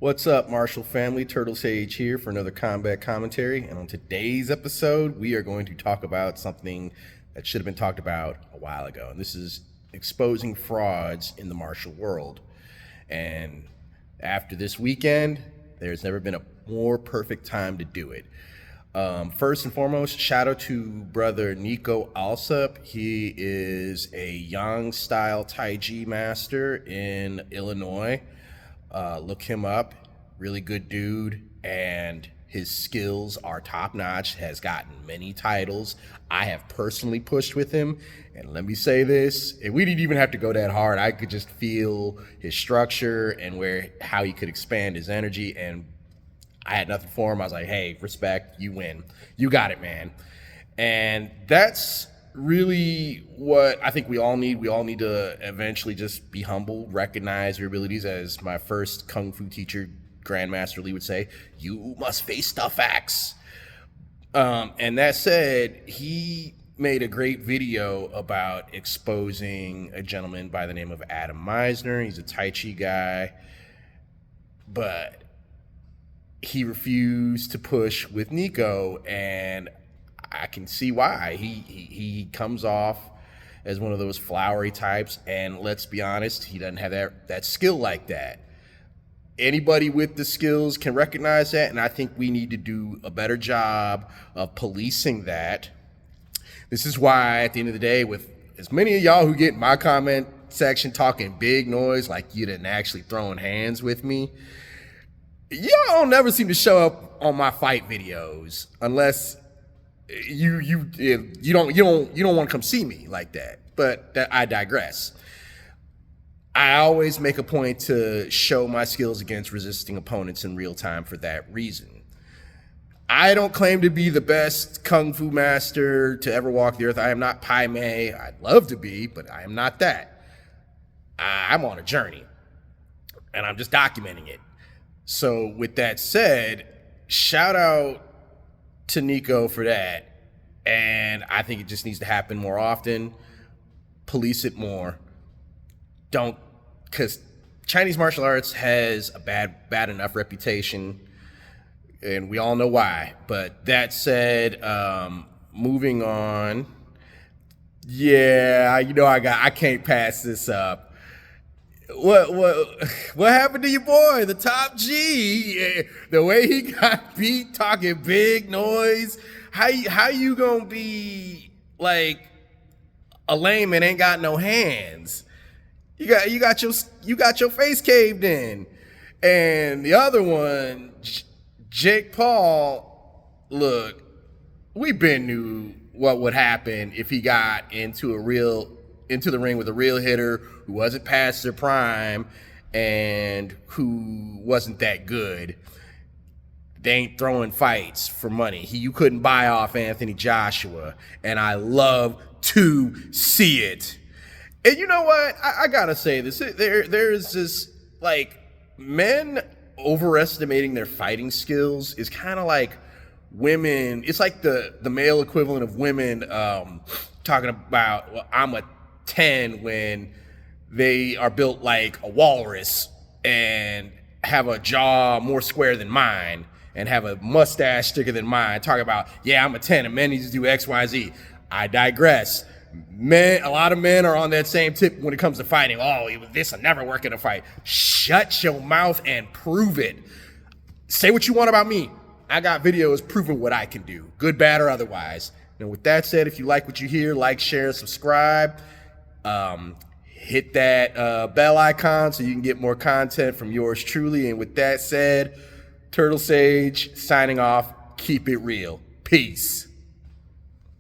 What's up, Marshall family? Turtle Sage here for another combat commentary. And on today's episode, we are going to talk about something that should have been talked about a while ago. And this is exposing frauds in the martial world. And after this weekend, there's never been a more perfect time to do it. First and foremost, shout out to brother Nico Alsup. He is a Yang style Tai Chi master in Illinois. Look him up, really good dude, and his skills are top notch, has gotten many titles. I have personally pushed with him, and let me say this, and we didn't even have to go that hard. I could just feel his structure and how he could expand his energy, and I had nothing for him. I was like, hey, respect, you win. You got it, man. And that's really what I think we all need. We all need to eventually just be humble, recognize your abilities. As my first Kung Fu teacher, Grandmaster Lee, would say, you must face the facts. And that said, he made a great video about exposing a gentleman by the name of Adam Meisner. He's a Tai Chi guy, but he refused to push with Nico, and I can see why. He comes off as one of those flowery types, and let's be honest, he doesn't have that skill like that. Anybody with the skills can recognize that, and I think we need to do a better job of policing that. This is why, at the end of the day, with as many of y'all who get in my comment section talking big noise like you didn't actually throwing hands with me, y'all never seem to show up on my fight videos unless you don't want to come see me like that. But I digress. I always make a point to show my skills against resisting opponents in real time for that reason. I don't claim to be the best Kung Fu master to ever walk the earth. I am not Pai Mei. I'd love to be, but I am not that. I'm on a journey, and I'm just documenting it. So with that said, shout out to Nico for that. And I think it just needs to happen more often. Police it more. Don't, because Chinese martial arts has a bad enough reputation, and we all know why. But that said, moving on. Yeah, I can't pass this up. What happened to your boy, the Top G? The way he got beat, talking big noise. How you gonna be like a lame and ain't got no hands? You got your face caved in. And the other one, Jake Paul. Look, we been knew what would happen if he got into the ring with a real hitter who wasn't past their prime and who wasn't that good. They ain't throwing fights for money. You couldn't buy off Anthony Joshua, and I love to see it. And you know what? I gotta say this. There's this, like, men overestimating their fighting skills is kind of like women. It's like the male equivalent of women talking about, well, I'm a 10 when they are built like a walrus and have a jaw more square than mine and have a mustache thicker than mine. Talk about, yeah, I'm a 10 and men need to do X, Y, Z. I digress. A lot of men are on that same tip when it comes to fighting. Oh, this will never work in a fight. Shut your mouth and prove it. Say what you want about me. I got videos proving what I can do, good, bad, or otherwise. And with that said, if you like what you hear, like, share, subscribe. Hit that bell icon so you can get more content from yours truly. And with that said, Turtle Sage signing off. Keep it real. Peace.